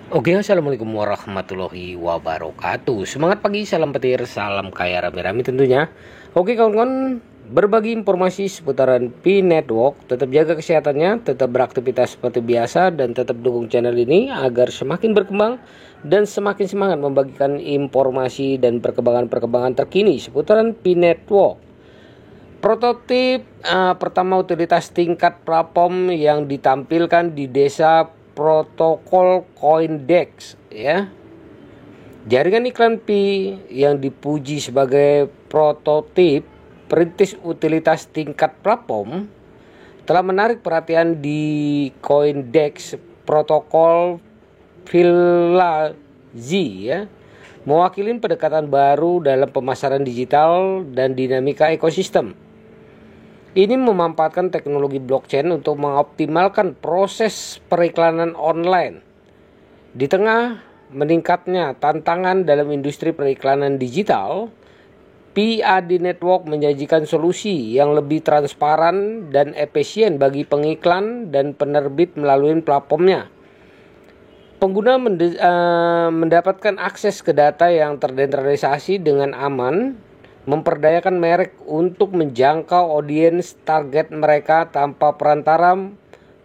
Oke, assalamualaikum warahmatullahi wabarakatuh. Semangat pagi, salam petir, salam kaya rame-rame tentunya. Oke kawan-kawan, berbagi informasi seputaran Pi Network. Tetap jaga kesehatannya, tetap beraktivitas seperti biasa, dan tetap dukung channel ini agar semakin berkembang dan semakin semangat membagikan informasi dan perkembangan-perkembangan terkini seputaran Pi Network. Prototip pertama utilitas tingkat platform yang ditampilkan di desa protokol CoinDex ya. Jaringan iklan Pi yang dipuji sebagai prototip perintis utilitas tingkat platform telah menarik perhatian di CoinDex protokol Philazi ya, mewakili pendekatan baru dalam pemasaran digital dan dinamika ekosistem. Ini memanfaatkan teknologi blockchain untuk mengoptimalkan proses periklanan online. Di tengah meningkatnya tantangan dalam industri periklanan digital, PAD Network menjanjikan solusi yang lebih transparan dan efisien bagi pengiklan dan penerbit melalui platformnya. Pengguna mendapatkan akses ke data yang terdesentralisasi dengan aman, memperdayakan merek untuk menjangkau audiens target mereka tanpa perantara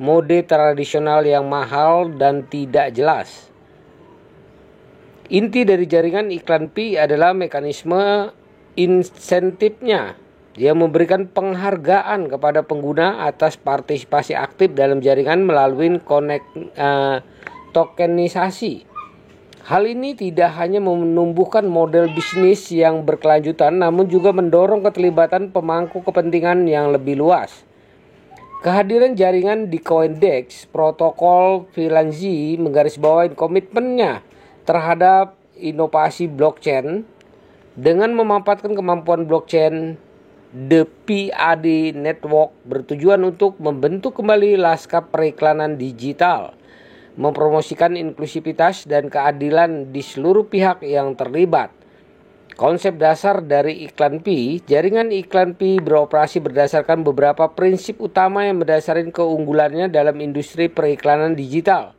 mode tradisional yang mahal dan tidak jelas. Inti dari jaringan iklan Pi adalah mekanisme insentifnya yang memberikan penghargaan kepada pengguna atas partisipasi aktif dalam jaringan melalui tokenisasi. Hal ini tidak hanya menumbuhkan model bisnis yang berkelanjutan, namun juga mendorong keterlibatan pemangku kepentingan yang lebih luas. Kehadiran jaringan di CoinDex, protokol Philazi menggarisbawahi komitmennya terhadap inovasi blockchain dengan memanfaatkan kemampuan blockchain. The PAD Network bertujuan untuk membentuk kembali lanskap periklanan digital, mempromosikan inklusivitas dan keadilan di seluruh pihak yang terlibat. Konsep dasar dari iklan Pi, jaringan iklan Pi beroperasi berdasarkan beberapa prinsip utama yang mendasari keunggulannya dalam industri periklanan digital.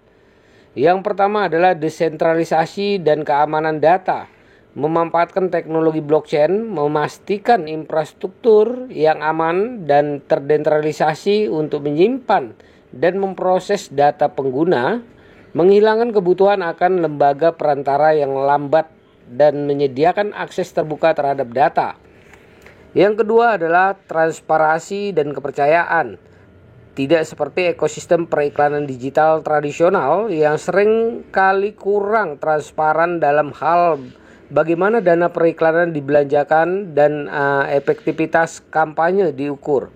Yang pertama adalah desentralisasi dan keamanan data. Memanfaatkan teknologi blockchain, memastikan infrastruktur yang aman dan terdesentralisasi untuk menyimpan dan memproses data pengguna, menghilangkan kebutuhan akan lembaga perantara yang lambat dan menyediakan akses terbuka terhadap data. Yang kedua adalah transparansi dan kepercayaan. Tidak seperti ekosistem periklanan digital tradisional yang sering kali kurang transparan dalam hal bagaimana dana periklanan dibelanjakan dan efektivitas kampanye diukur.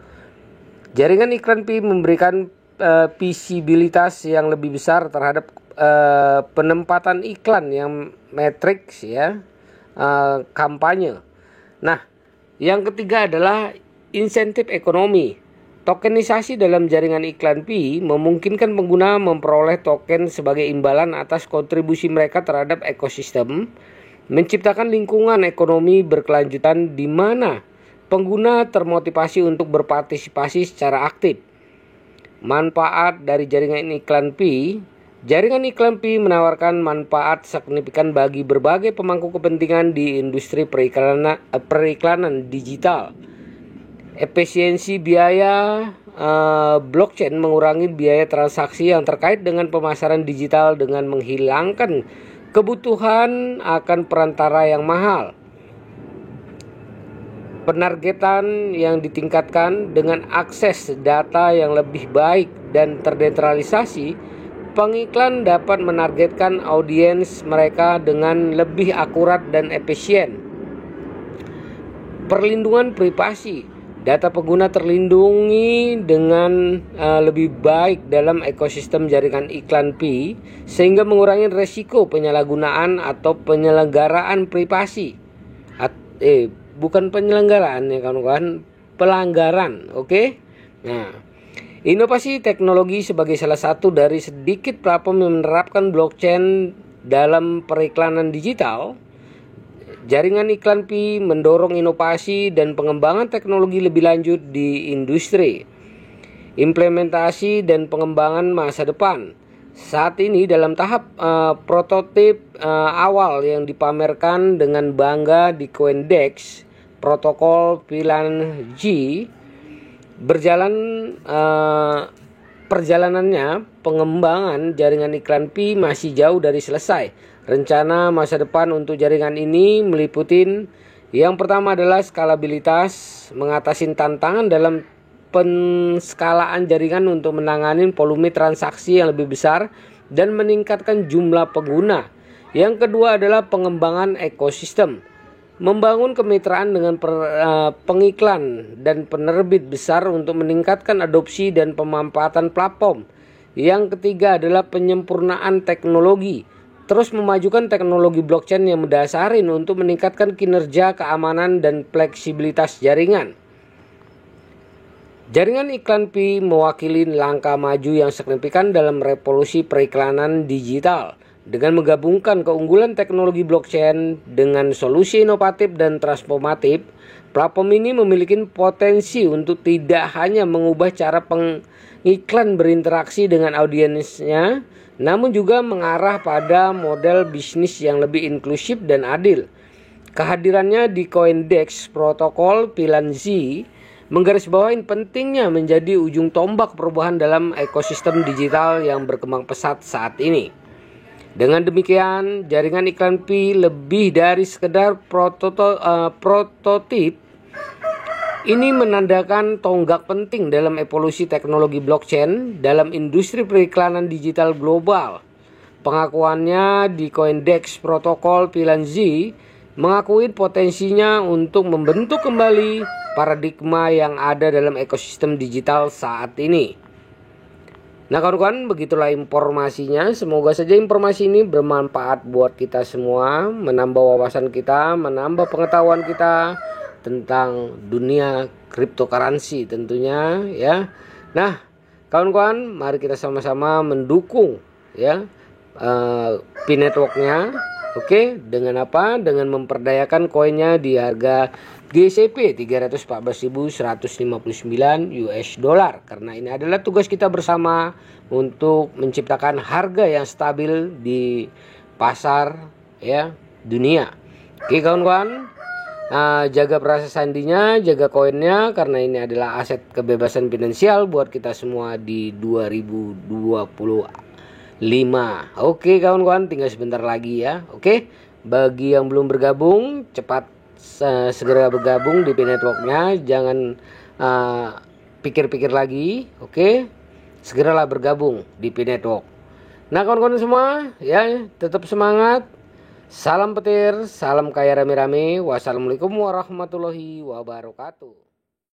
Jaringan iklan Pi memberikan visibilitas yang lebih besar terhadap penempatan iklan yang matriks ya, kampanye. Nah, yang ketiga adalah insentif ekonomi. Tokenisasi dalam jaringan iklan Pi memungkinkan pengguna memperoleh token sebagai imbalan atas kontribusi mereka terhadap ekosistem, menciptakan lingkungan ekonomi berkelanjutan di mana pengguna termotivasi untuk berpartisipasi secara aktif. Manfaat dari jaringan iklan Pi. Jaringan iklan Pi menawarkan manfaat signifikan bagi berbagai pemangku kepentingan di industri periklanan digital. Efisiensi biaya blockchain mengurangi biaya transaksi yang terkait dengan pemasaran digital dengan menghilangkan kebutuhan akan perantara yang mahal. Penargetan yang ditingkatkan dengan akses data yang lebih baik dan terdesentralisasi, pengiklan dapat menargetkan audiens mereka dengan lebih akurat dan efisien. Perlindungan privasi. Data pengguna terlindungi dengan lebih baik dalam ekosistem jaringan iklan Pi, sehingga mengurangi resiko penyalahgunaan atau penyelenggaraan privasi. Bukan penyelenggaraan ya kawan-kawan, pelanggaran, oke? Nah, inovasi teknologi sebagai salah satu dari sedikit platform yang menerapkan blockchain dalam periklanan digital. Jaringan iklan Pi mendorong inovasi dan pengembangan teknologi lebih lanjut di industri. Implementasi dan pengembangan masa depan. saat ini dalam tahap prototip awal yang dipamerkan dengan bangga di CoinDex. Protokol P-LAN-G berjalan perjalanannya. Pengembangan jaringan iklan Pi masih jauh dari selesai. Rencana masa depan untuk jaringan ini meliputi yang pertama adalah skalabilitas, mengatasi tantangan dalam penskalaan jaringan untuk menangani volume transaksi yang lebih besar dan meningkatkan jumlah pengguna. Yang kedua adalah pengembangan ekosistem, membangun kemitraan dengan pengiklan dan penerbit besar untuk meningkatkan adopsi dan pemanfaatan platform. Yang ketiga adalah penyempurnaan teknologi, terus memajukan teknologi blockchain yang mendasarin untuk meningkatkan kinerja, keamanan, dan fleksibilitas jaringan. Jaringan iklan Pi mewakili langkah maju yang signifikan dalam revolusi periklanan digital. Dengan menggabungkan keunggulan teknologi blockchain dengan solusi inovatif dan transformatif, platform ini memiliki potensi untuk tidak hanya mengubah cara pengiklan berinteraksi dengan audiensnya, namun juga mengarah pada model bisnis yang lebih inklusif dan adil. Kehadirannya di CoinDex protokol P-LAN-Z menggarisbawahi pentingnya menjadi ujung tombak perubahan dalam ekosistem digital yang berkembang pesat saat ini. Dengan demikian, jaringan iklan Pi lebih dari sekedar prototip. Ini menandakan tonggak penting dalam evolusi teknologi blockchain dalam industri periklanan digital global. Pengakuannya di CoinDex protokol P-LAN-Z mengakui potensinya untuk membentuk kembali paradigma yang ada dalam ekosistem digital saat ini. Nah kawan-kawan, begitulah informasinya. Semoga saja informasi ini bermanfaat buat kita semua, menambah wawasan kita, menambah pengetahuan kita tentang dunia cryptocurrency tentunya ya. Nah kawan-kawan, mari kita sama-sama mendukung ya Pi Network-nya. Oke, dengan apa? Dengan memperdayakan koinnya di harga GCP 314.159 US dollar. Karena ini adalah tugas kita bersama untuk menciptakan harga yang stabil di pasar ya dunia. Oke kawan-kawan, jaga perasa sandinya, jaga koinnya, karena ini adalah aset kebebasan finansial buat kita semua di 2025. Oke kawan-kawan, tinggal sebentar lagi ya. Oke, bagi yang belum bergabung, cepat segera bergabung di Pi Network-nya. Jangan pikir-pikir lagi. Oke, segeralah bergabung di Pi Network. Nah kawan-kawan semua ya, tetap semangat. Salam petir, salam kaya rame-rame. Wassalamualaikum warahmatullahi wabarakatuh.